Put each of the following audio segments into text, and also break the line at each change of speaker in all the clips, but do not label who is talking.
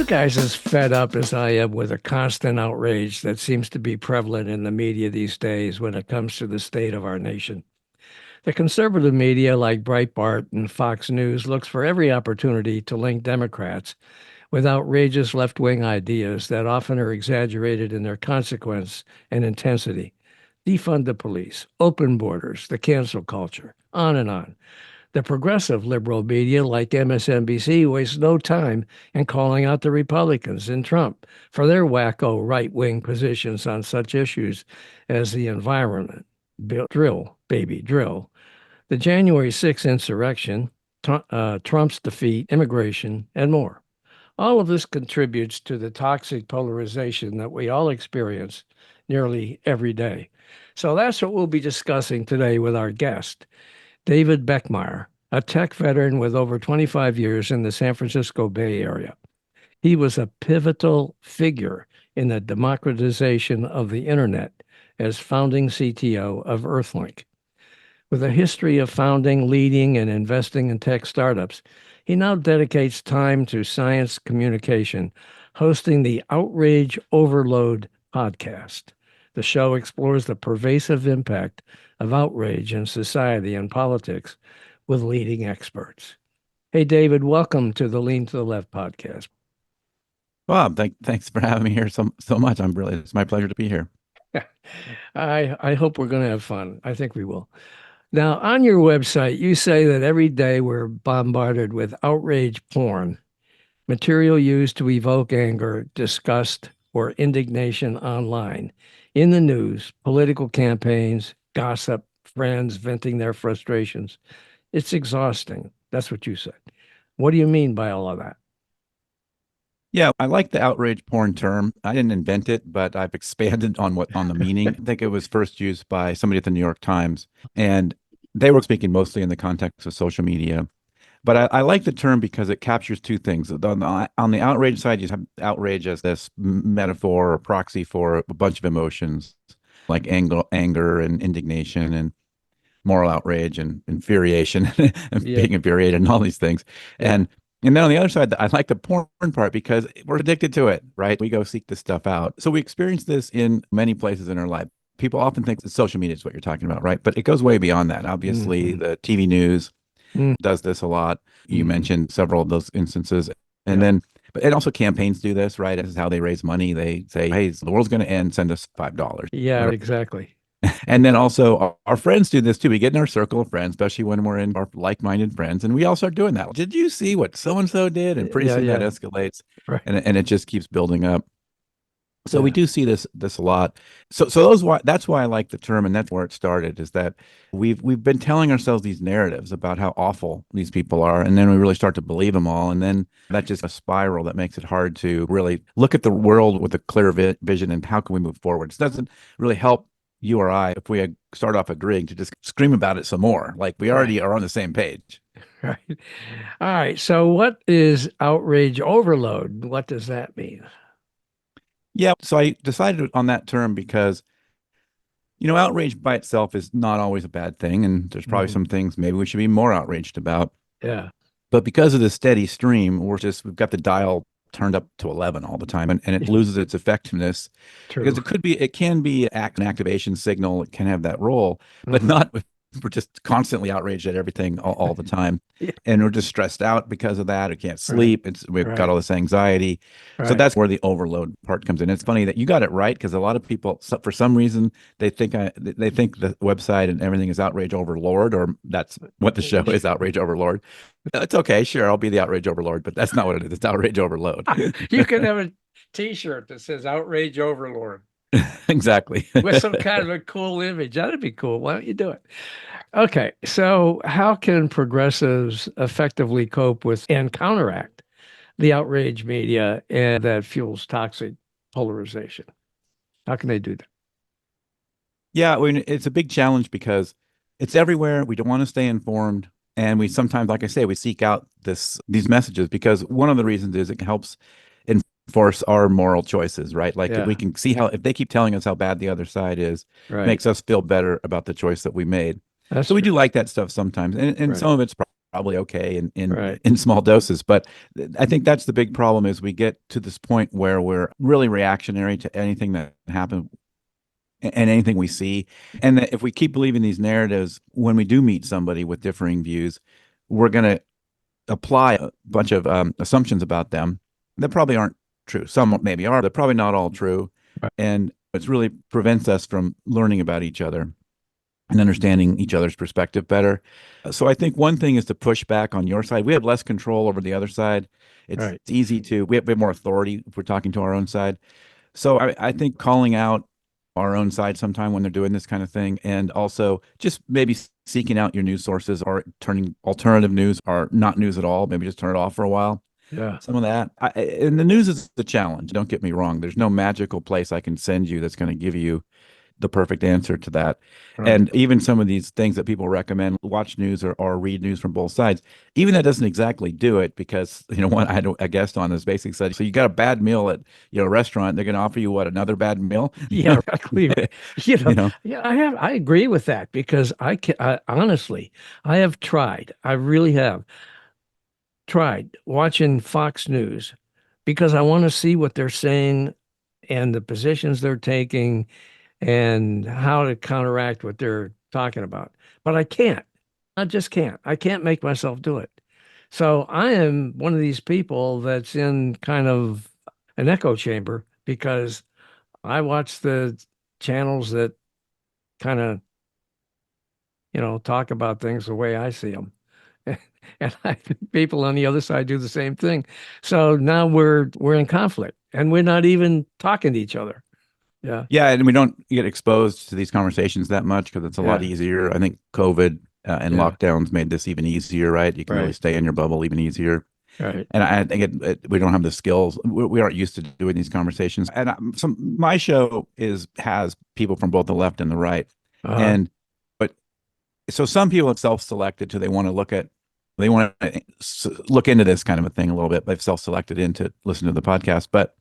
you guys as fed up as I am with a constant outrage that seems to be prevalent in the media these days when it comes to the state of our nation? The conservative media like Breitbart and Fox News looks for every opportunity to link Democrats with outrageous left-wing ideas that often are exaggerated in their consequence and intensity. Defund the police, open borders, the cancel culture, on and on. The progressive liberal media, like MSNBC, wastes no time in calling out the Republicans and Trump for their wacko right wing positions on such issues as the environment, drill, baby, drill, the January 6th insurrection, Trump's defeat, immigration, and more. All of this contributes to the toxic polarization that we all experience nearly every day. So that's what we'll be discussing today with our guest, David Beckemeyer, a tech veteran with over 25 years in the San Francisco Bay Area. He was a pivotal figure in the democratization of the internet as founding CTO of Earthlink. With a history of founding, leading, and investing in tech startups, he now dedicates time to science communication, hosting the Outrage Overload podcast. The show explores the pervasive impact of outrage in society and politics with leading experts. Hey, David, welcome to the Lean to the Left podcast.
Bob, thanks for having me here so much. It's my pleasure to be here.
I hope we're going to have fun. I think we will. Now, on your website, you say that every day we're bombarded with outrage porn, material used to evoke anger, disgust, or indignation online, in the news, political campaigns, gossip, friends venting their frustrations. It's exhausting. That's what you said. What do you mean by all of that?
Yeah, I like the outrage porn term. I didn't invent it, but I've expanded on the meaning. I think it was first used by somebody at the New York Times, and they were speaking mostly in the context of social media. But I like the term because it captures two things. On the outrage side, you have outrage as this metaphor or proxy for a bunch of emotions like anger and indignation and moral outrage and infuriation and
Yeah.
being infuriated and all these things.
Yeah.
And then on the other side, I like the porn part because we're addicted to it, right? We go seek this stuff out. So we experience this in many places in our life. People often think that social media is what you're talking about, right? But it goes way beyond that. Obviously, the TV news does this a lot. You mentioned several of those instances. And then, but it also campaigns do this, right? This is how they raise money. They say, hey, the world's going to end, send us $5.
Yeah, exactly.
And then also our friends do this too. We get in our circle of friends, especially when we're in our like-minded friends, and we all start doing that. Did you see what so-and-so did? And pretty soon that escalates,
right.
and it just keeps building up. So we do see this a lot. So that's why I like the term, and that's where it started, is that we've been telling ourselves these narratives about how awful these people are, and then we really start to believe them all, and then that's just a spiral that makes it hard to really look at the world with a clear vision and how can we move forward. It doesn't really help you or I, if we start off agreeing, to just scream about it some more, like we already are on the same page.
Right. All right. So what is outrage overload? What does that mean?
Yeah. So I decided on that term because, outrage by itself is not always a bad thing. And there's probably some things maybe we should be more outraged about.
Yeah.
But because of the steady stream, we've got the dial turned up to 11 all the time, and it loses its effectiveness.
True.
Because it can be an activation signal. It can have that role, but not with, we're just constantly outraged at everything all the time. And we're just stressed out because of that. We can't sleep. We've got all this anxiety. So that's where the overload part comes in. It's funny that you got it right, because a lot of people, for some reason, they think the website and everything is Outrage Overlord, or that's what the show is, Outrage Overlord. It's okay, sure, I'll be the Outrage Overlord, but that's not what it is. It's Outrage Overload.
You can have a T-shirt that says Outrage Overlord.
Exactly.
With some kind of a cool image. That'd be cool. Why don't you do it? Okay. So how can progressives effectively cope with and counteract the outrage media and that fuels toxic polarization? How can they do that?
Yeah, it's a big challenge because it's everywhere. We don't want to stay informed. And we sometimes, like I say, we seek out these messages because one of the reasons is it helps enforce our moral choices, right? Like if we can see if they keep telling us how bad the other side is, makes us feel better about the choice that we made.
That's
so we
true.
do like that stuff sometimes. And some of it's probably okay
Right.
in small doses. But I think that's the big problem is we get to this point where we're really reactionary to anything that happens and anything we see. And that if we keep believing these narratives, when we do meet somebody with differing views, we're going to apply a bunch of assumptions about them that probably aren't true. Some maybe are, but probably not all true.
Right.
And it really prevents us from learning about each other and understanding each other's perspective better. So I think one thing is to push back on your side. We have less control over the other side. It's
Right.
easy to, we have more authority if we're talking to our own side. So I think calling out our own side sometime when they're doing this kind of thing, and also just maybe seeking out your news sources or turning alternative news or not news at all, maybe just turn it off for a while.
Yeah.
Some of that. And the news is the challenge. Don't get me wrong. There's no magical place I can send you that's going to give you the perfect answer to that.
Right.
And even some of these things that people recommend, watch news or read news from both sides, even that doesn't exactly do it because, one I had a guest on this basically said, so you got a bad meal at, a restaurant, they're going to offer you what, another bad meal?
Yeah, exactly. You know,
you know,
yeah, I agree with that because honestly, I have tried. I really have tried watching Fox News because I want to see what they're saying and the positions they're taking and how to counteract what they're talking about. But I can't. I just can't. I can't make myself do it. So I am one of these people that's in kind of an echo chamber because I watch the channels that kind of, talk about things the way I see them. And I think people on the other side do the same thing. So now we're in conflict and we're not even talking to each other. Yeah.
yeah. And we don't get exposed to these conversations that much because it's a lot
Yeah.
easier. I think COVID and
Yeah.
lockdowns made this even easier, right? You can really
Right.
stay in your bubble even easier.
Right.
And I think we don't have the skills. We aren't used to doing these conversations. And my show has people from both the left and the right.
Uh-huh.
And but so some people have self-selected to they want to look into this kind of a thing a little bit. They've self-selected in to listen to the podcast, but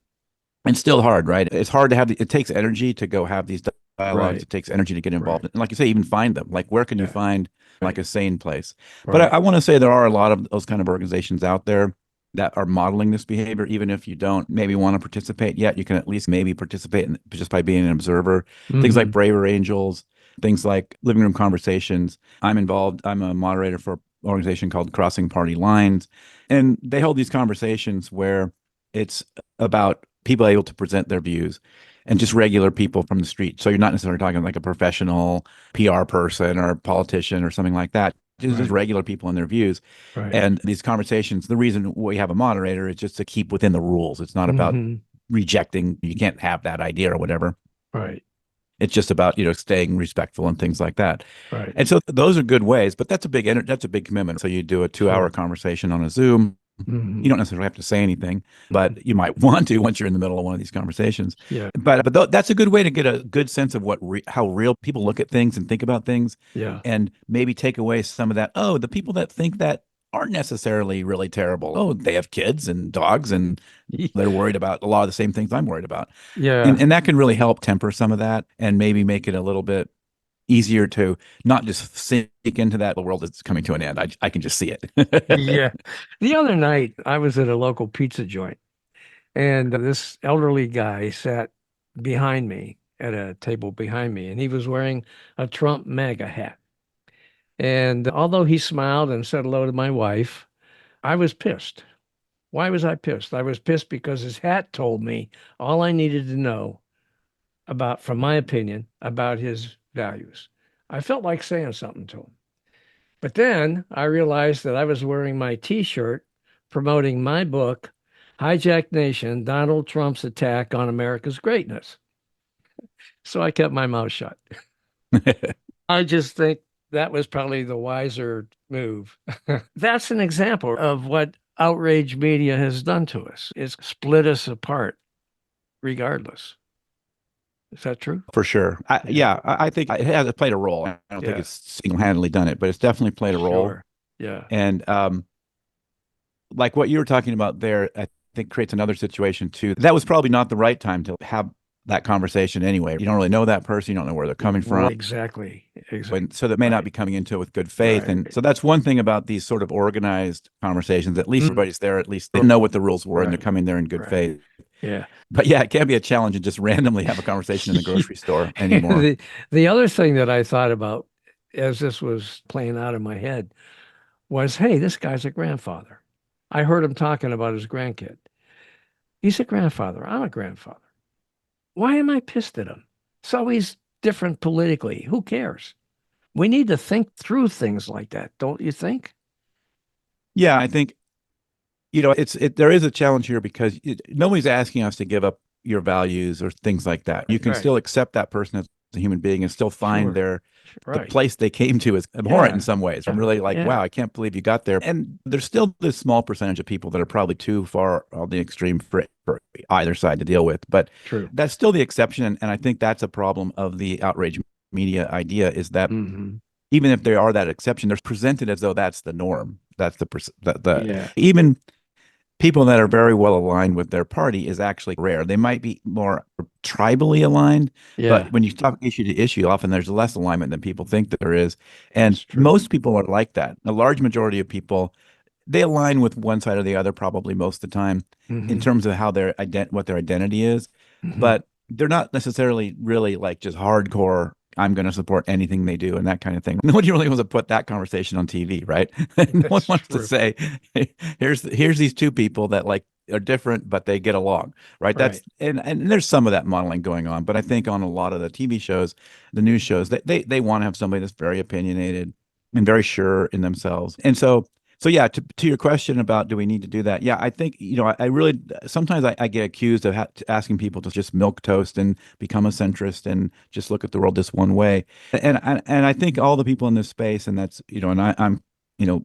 it's still hard, right? It's hard to have it takes energy to go have these dialogues.
Right.
It takes energy to get involved.
Right.
And like you say, even find them. Like where can you
Yeah.
find like
Right.
a sane place? But
Right.
I want to say there are a lot of those kind of organizations out there that are modeling this behavior. Even if you don't maybe want to participate yet, you can at least maybe participate just by being an observer. Things like
Hmm.
Braver Angels, things like Living Room Conversations. I'm involved. I'm a moderator for an organization called Crossing Party Lines. And they hold these conversations where it's about people able to present their views and just regular people from the street. So you're not necessarily talking like a professional PR person or a politician or something like that. Just
Right.
regular people and their views.
Right.
And these conversations, the reason we have a moderator is just to keep within the rules. It's not about
Hmm.
rejecting, you can't have that idea or whatever.
Right.
It's just about, staying respectful and things like that.
Right.
And so those are good ways, but that's a big commitment. So you do a 2 hour
Sure.
conversation on a Zoom.
Hmm.
You don't necessarily have to say anything, but you might want to once you're in the middle of one of these conversations.
Yeah.
But that's a good way to get a good sense of how real people look at things and think about things,
Yeah.
and maybe take away some of that. Oh, the people that think that aren't necessarily really terrible. Oh, they have kids and dogs, and they're worried about a lot of the same things I'm worried about,
Yeah.
and that can really help temper some of that, and maybe make it a little bit easier to not just sink into that the world is coming to an end. I can just see it.
Yeah. The other night, I was at a local pizza joint, and this elderly guy sat behind me at a table behind me, and he was wearing a Trump MAGA hat. And although he smiled and said hello to my wife, I was pissed. Why was I pissed? I was pissed because his hat told me all I needed to know about, from my opinion, about his values. I felt like saying something to him. But then I realized that I was wearing my T-shirt promoting my book, Hijacked Nation, Donald Trump's Attack on America's Greatness. So I kept my mouth shut. I just think that was probably the wiser move. That's an example of what outrage media has done to us. It's split us apart regardless. Is that true?
For sure.
Yeah.
Yeah, I think it has played a role. I don't think
Yeah.
it's single-handedly done it, but it's definitely played a role.
Sure. Yeah.
And like what you were talking about there, I think creates another situation too. That was probably not the right time to have that conversation anyway. You don't really know that person. You don't know where they're coming from.
Exactly. Exactly.
And so that may not
Right.
be coming into it with good faith.
Right.
And so that's one thing about these sort of organized conversations. At least
Mm.
everybody's there. At least they know what the rules were and they're
Right.
coming there in good
Right.
faith.
Yeah.
But yeah, it can be a challenge to just randomly have a conversation in the grocery store anymore.
The other thing that I thought about as this was playing out in my head was, hey, this guy's a grandfather. I heard him talking about his grandkid. He's a grandfather. I'm a grandfather. Why am I pissed at him? So he's different politically. Who cares? We need to think through things like that, don't you think?
Yeah, I think there is a challenge here because nobody's asking us to give up your values or things like that. You can
Right.
still accept that person as a human being and still find
Sure.
the
Right.
place they came to is abhorrent in
Yeah.
some ways. I'm really like,
Yeah.
wow, I can't believe you got there. And there's still this small percentage of people that are probably too far on the extreme for either side to deal with. But
True.
that's still the exception. And I think that's a problem of the outrage media idea is that
Hmm.
even if they are that exception, they're presented as though that's the norm. That's the
Yeah.
even people that are very well aligned with their party is actually rare. They might be more tribally aligned, but
Yeah.
when you talk issue to issue, often there's less alignment than people think that there is. And
That's true.
most people are like that. A large majority of people, they align with one side or the other probably most of the time in
Hmm.
terms of how what their identity is,
Hmm.
but they're not necessarily really like just hardcore. I'm going to support anything they do and that kind of thing. Nobody really wants to put that conversation on TV, right? No one
That's
wants to
true.
say, hey, here's these two people that like are different, but they get along, right?
Right.
And there's some of that modeling going on, but I think on a lot of the TV shows, the news shows, they want to have somebody that's very opinionated and very sure in themselves. And so yeah, to your question about do we need to do that? Yeah, I think, I really sometimes I get accused of asking people to just milk toast and become a centrist and just look at the world this one way. And I think all the people in this space, and that's, and I'm, you know,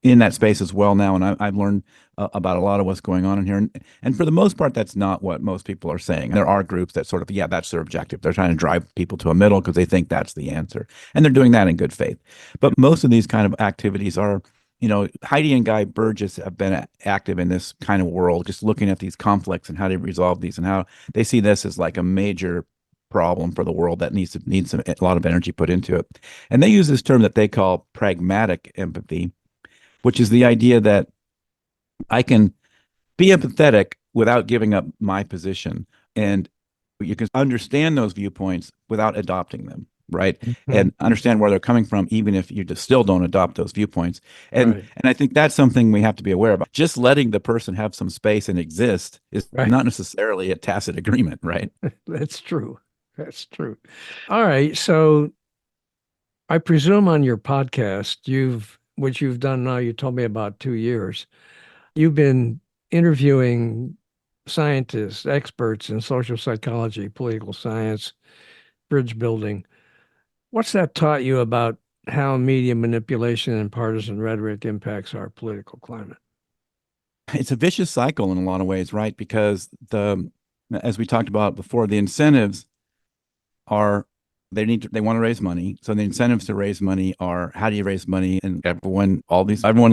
in that space as well now, and I've learned about a lot of what's going on in here, and for the most part, that's not what most people are saying. There are groups that sort of, yeah, that's their objective. They're trying to drive people to a middle because they think that's the answer, and they're doing that in good faith. But most of these kind of activities are, Heidi and Guy Burgess have been active in this kind of world, just looking at these conflicts and how to resolve these, and how they see this as like a major problem for the world that needs a lot of energy put into it. And they use this term that they call pragmatic empathy, which is the idea that I can be empathetic without giving up my position. And you can understand those viewpoints without adopting them, right?
Mhm.
And understand where they're coming from, even if you just still don't adopt those viewpoints.
Right.
And I think that's something we have to be aware of. Just letting the person have some space and exist is
Right.
not necessarily a tacit agreement, right?
That's true. That's true. All right. So I presume on your podcast, which you've done now, you told me about 2 years, you've been interviewing scientists, experts in social psychology, political science, bridge building. What's that taught you about how media manipulation and partisan rhetoric impacts our political climate?
It's a vicious cycle in a lot of ways, right? Because as we talked about before, the incentives are they want to raise money. So the incentives to raise money are how do you raise money? And everyone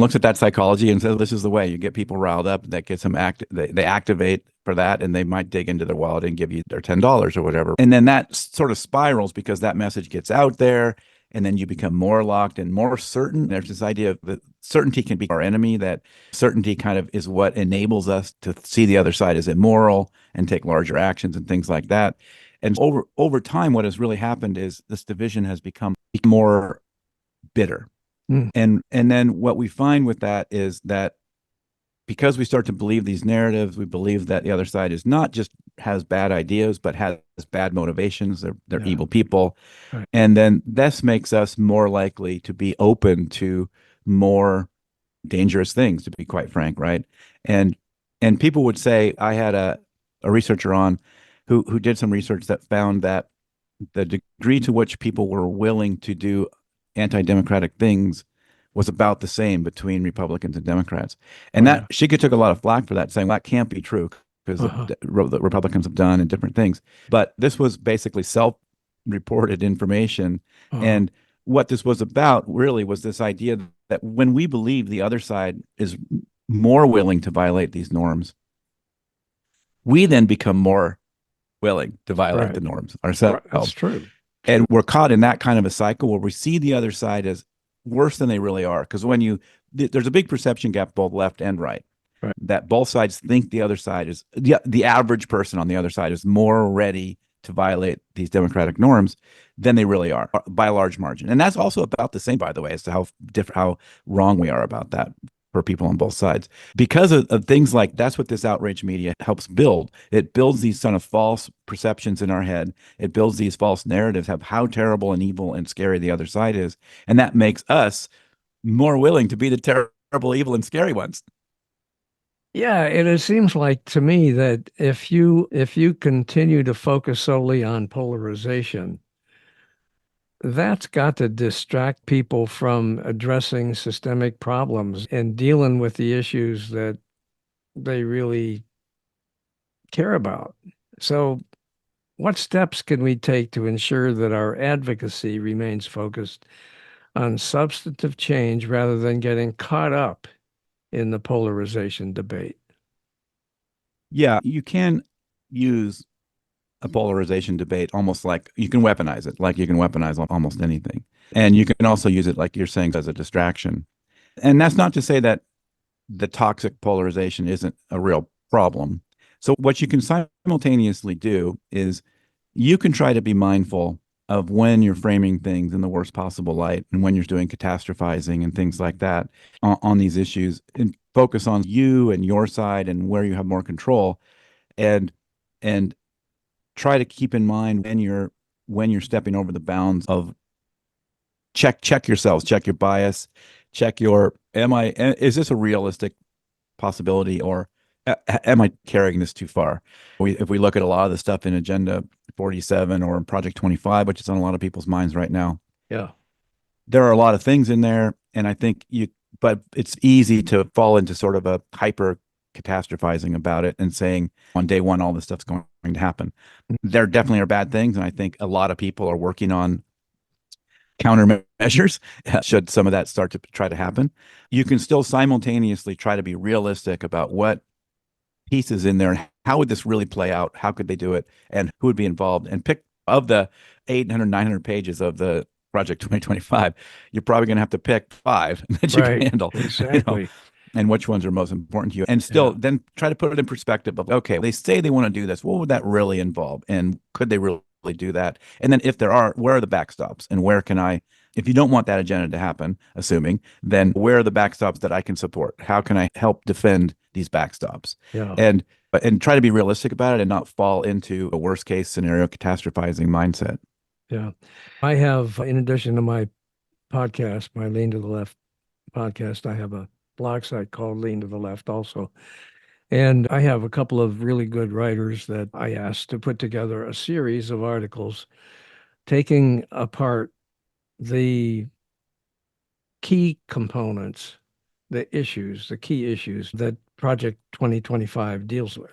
looks at that psychology and says this is the way you get people riled up. That gets them they activate for that, and they might dig into their wallet and give you their $10 or whatever. And then that sort of spirals because that message gets out there, and then you become more locked and more certain. There's this idea of that certainty can be our enemy. That certainty kind of is what enables us to see the other side as immoral and take larger actions and things like that. And over time, what has really happened is this division has become more bitter.
Mm,
And then what we find with that is that because we start to believe these narratives, we believe that the other side is not just has bad ideas, but has bad motivations. They're
yeah.
evil people.
Right.
And then this makes us more likely to be open to more dangerous things, to be quite frank, right? And people would say, I had a researcher on who did some research that found that the degree to which people were willing to do anti-democratic things was about the same between Republicans and Democrats. And that
Wow.
she could took a lot of flack for that, saying well, that can't be true because
Uh-huh.
the Republicans have done and different things. But this was basically self-reported information.
Uh-huh.
And what this was about really was this idea that when we believe the other side is more willing to violate these norms, we then become more willing to violate the
Right.
norms
Right. That's
ourselves.
true.
And
True.
we're caught in that kind of a cycle where we see the other side as worse than they really are. Because there's a big perception gap, both left and right,
Right.
that both sides think the other side is, the average person on the other side is more ready to violate these democratic norms than they really are by a large margin. And that's also about the same, by the way, as to how wrong we are about that for people on both sides. Because of things like that's what this outrage media helps build. It builds these kind of false perceptions in our head. It builds these false narratives of how terrible and evil and scary the other side is. And that makes us more willing to be the terrible, evil, and scary ones.
Yeah, and it seems like to me that if you continue to focus solely on polarization, that's got to distract people from addressing systemic problems and dealing with the issues that they really care about. So, what steps can we take to ensure that our advocacy remains focused on substantive change rather than getting caught up in the polarization debate?
Yeah, you can use a polarization debate almost like you can weaponize it, like you can weaponize almost anything. And you can also use it, like you're saying, as a distraction. And that's not to say that the toxic polarization isn't a real problem. So, what you can simultaneously do is you can try to be mindful of when you're framing things in the worst possible light and when you're doing catastrophizing and things like that on these issues, and focus on you and your side and where you have more control, and and try to keep in mind when you're stepping over the bounds of check yourselves, check your bias, check your is this a realistic possibility, or am I carrying this too far? If we look at a lot of the stuff in Agenda 47 or Project 25, which is on a lot of people's minds right now,
Yeah.
there are a lot of things in there, and I think but it's easy to fall into sort of a hyper catastrophizing about it and saying on day one all this stuff's going to happen. There definitely are bad things, and I think a lot of people are working on countermeasures should some of that start to try to happen. You can still simultaneously try to be realistic about what pieces in there and how would this really play out, how could they do it, and who would be involved, and pick of the 800 900 pages of the Project 2025, you're probably going to have to pick five that you can
Right.
handle, you know,
Exactly.
and which ones are most important to you, and still
Yeah.
then try to put it in perspective of, okay, they say they want to do this, what would that really involve, and could they really do that, and then if there are, where are the backstops, and where can I, if you don't want that agenda to happen, assuming, then where are the backstops that I can support, how can I help defend these backstops,
Yeah.
and try to be realistic about it and not fall into a worst case scenario catastrophizing mindset.
Yeah. I have, in addition to my podcast, my Lean to the Left podcast, I have a blog site called Lean to the Left also. And I have a couple of really good writers that I asked to put together a series of articles taking apart the key components, the key issues that Project 2025 deals with.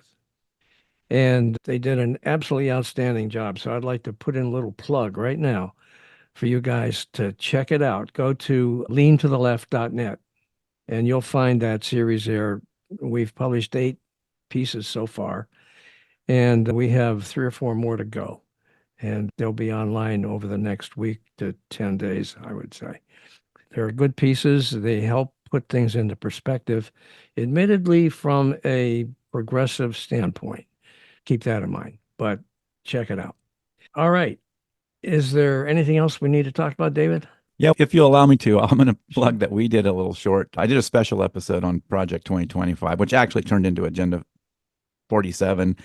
And they did an absolutely outstanding job. So I'd like to put in a little plug right now for you guys to check it out. Go to leantotheleft.net and you'll find that series there. We've published 8 pieces so far, and we have 3 or 4 more to go. And they'll be online over the next week to 10 days, I would say. They're good pieces. They help put things into perspective, admittedly, from a progressive standpoint. Keep that in mind, but check it out. All right. Is there anything else we need to talk about, David?
Yeah, if you allow me to, I'm going to
Sure.
plug that we did a little short. I did a special episode on Project 2025, which actually turned into Agenda 47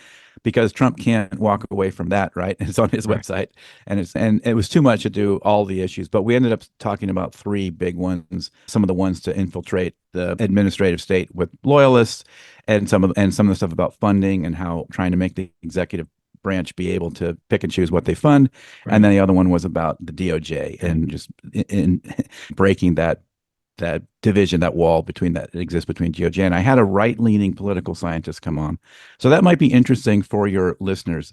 because Trump can't walk away from that, right? It's on his
Right.
website, and it was too much to do all the issues, but we ended up talking about 3 big ones, some of the ones to infiltrate the administrative state with loyalists, and some of the stuff about funding and how trying to make the executive branch be able to pick and choose what they fund. And
Right.
then the other one was about the DOJ and just in breaking that division, that wall between that exists between DOJ. And I had a right-leaning political scientist come on. So that might be interesting for your listeners,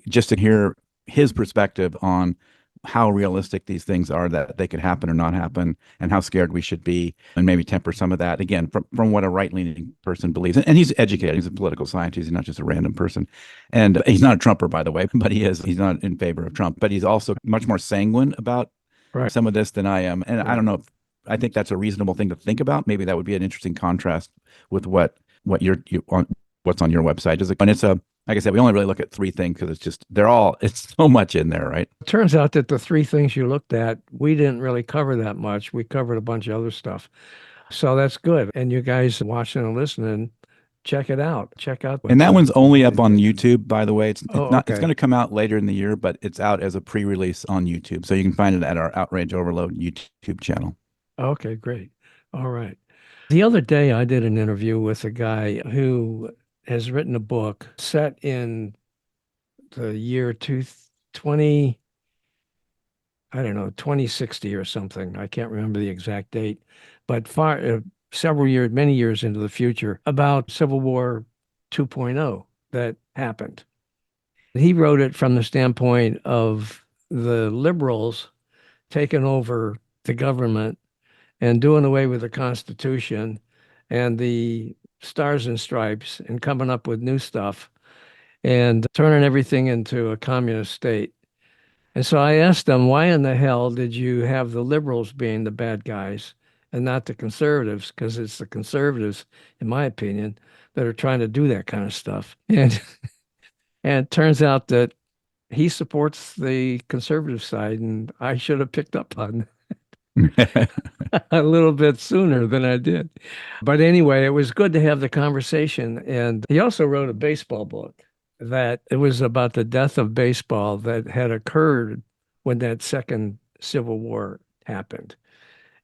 just to hear his perspective on how realistic these things are that they could happen or not happen, and how scared we should be, and maybe temper some of that again from what a right-leaning person believes. And he's educated; he's a political scientist. He's not just a random person, and he's not a Trumper, by the way. But he's not in favor of Trump. But he's also much more sanguine about
Right.
some of this than I am. And I
Yeah.
don't know if I think that's a reasonable thing to think about. Maybe that would be an interesting contrast with what you on what's on your website. Just like, and it's a like I said, we only really look at three things because it's so much in there, right?
It turns out that the three things you looked at, we didn't really cover that much. We covered a bunch of other stuff. So that's good. And you guys watching and listening, check it out. Check out
And
what's
that one's only up on YouTube, by the way. It's
Oh,
not. It's going
okay.
to come out later in the year, but it's out as a pre-release on YouTube, so you can find it at our Outrage Overload YouTube channel.
Okay, great. All right. The other day I did an interview with a guy who has written a book set in the year 2020, I don't know, 2060 or something. I can't remember the exact date, but several years, many years into the future about Civil War 2.0 that happened. He wrote it from the standpoint of the liberals taking over the government and doing away with the Constitution and the stars and stripes and coming up with new stuff and turning everything into a communist state. And so I asked them, why in the hell did you have the liberals being the bad guys and not the conservatives? Because it's the conservatives, in my opinion, that are trying to do that kind of stuff. And it turns out that he supports the conservative side, and I should have picked up on a little bit sooner than I did. But anyway, it was good to have the conversation. And he also wrote a baseball book that it was about the death of baseball that had occurred when that second Civil War happened,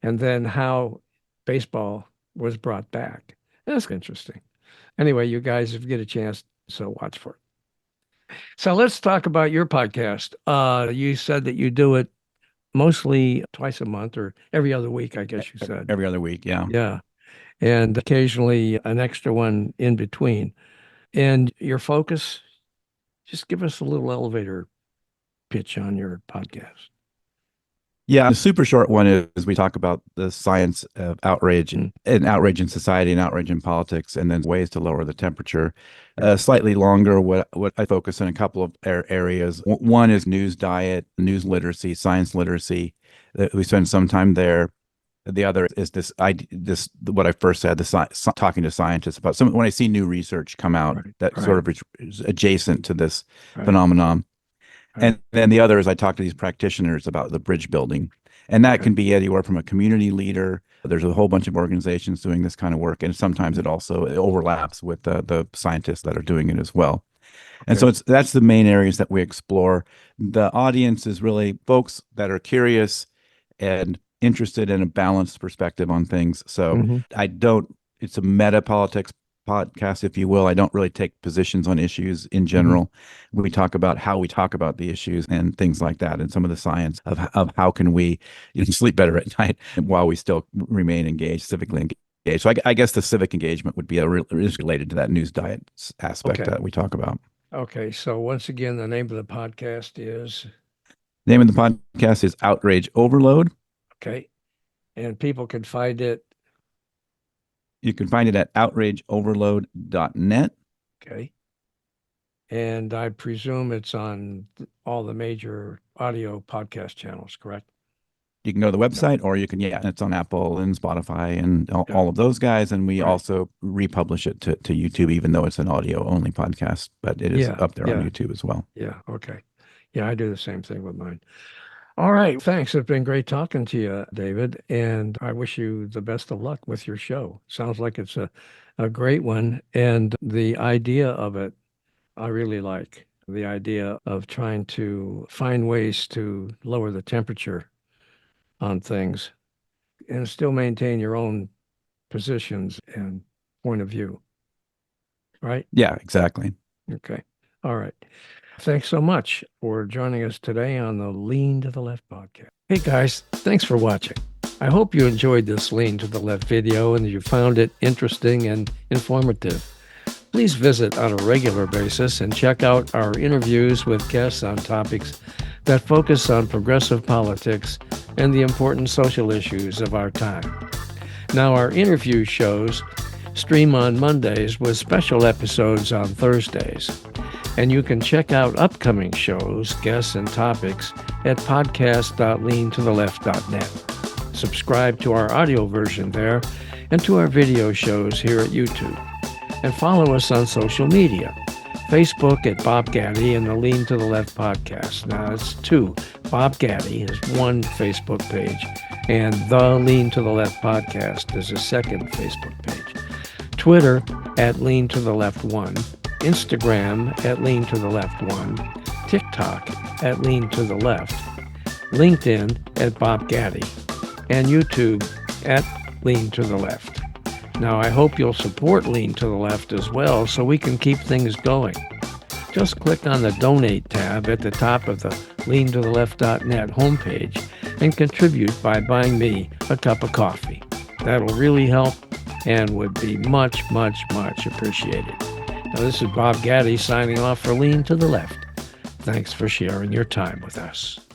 and then how baseball was brought back. That's interesting. Anyway, you guys, if you get a chance, so watch for it. So let's talk about your podcast. You said that you do it mostly twice a month or every other week, I guess you said.
Every other week, yeah.
Yeah. And occasionally an extra one in between. And your focus, just give us a little elevator pitch on your podcast.
Yeah, the super short one is we talk about the science of outrage
Mm.
and outrage in society and outrage in politics, and then ways to lower the temperature. Slightly longer, what I focus on a couple of areas. One is news diet, news literacy, science literacy. We spend some time there. The other is this what I first said, talking to scientists about some when I see new research come out that sort of is adjacent to this phenomenon. And then the other is I talk to these practitioners about the bridge building. And that can be anywhere from a community leader. There's a whole bunch of organizations doing this kind of work. And sometimes it also overlaps with the scientists that are doing it as well. And so that's the main areas that we explore. The audience is really folks that are curious and interested in a balanced perspective on things. So it's a meta politics podcast, if you will. I don't really take positions on issues in general. We talk about how we talk about the issues and things like that, and some of the science of how can we sleep better at night while we still remain engaged, civically engaged. So I guess the civic engagement would be is related to that news diet aspect that we talk about.
Okay. So once again, the name of the podcast is?
The name of the podcast is Outrage Overload.
Okay. And people can find it.
You can find it at outrageoverload.net.
Okay. And I presume it's on all the major audio podcast channels, correct?
You can go to the website, or you can, it's on Apple and Spotify and all of those guys. And we also republish it to YouTube, even though it's an audio only podcast, but it is up there on YouTube as well.
Yeah. Okay. Yeah, I do the same thing with mine. All right. Thanks. It's been great talking to you, David. And I wish you the best of luck with your show. Sounds like it's a great one. And the idea of it, I really like the idea of trying to find ways to lower the temperature on things and still maintain your own positions and point of view. Right?
Yeah, exactly.
Okay. All right. Thanks so much for joining us today on the Lean to the Left podcast. Hey guys, thanks for watching. I hope you enjoyed this Lean to the Left video and you found it interesting and informative. Please visit on a regular basis and check out our interviews with guests on topics that focus on progressive politics and the important social issues of our time. Now, our interview shows stream on Mondays with special episodes on Thursdays. And you can check out upcoming shows, guests, and topics at podcast.leantotheleft.net. Subscribe to our audio version there and to our video shows here at YouTube. And follow us on social media. Facebook at Bob Gaddy and the Lean to the Left podcast. Now, it's two. Bob Gaddy is one Facebook page, and the Lean to the Left podcast is a second Facebook page. Twitter at Lean to the Left 1, Instagram at Lean to the Left 1, TikTok at Lean to the Left, LinkedIn at Bob Gaddy, and YouTube at Lean to the Left. Now, I hope you'll support Lean to the Left as well so we can keep things going. Just click on the Donate tab at the top of the leantotheleft.net homepage and contribute by buying me a cup of coffee. That'll really help and would be much, much, much appreciated. Now, this is Bob Gaddy signing off for Lean to the Left. Thanks for sharing your time with us.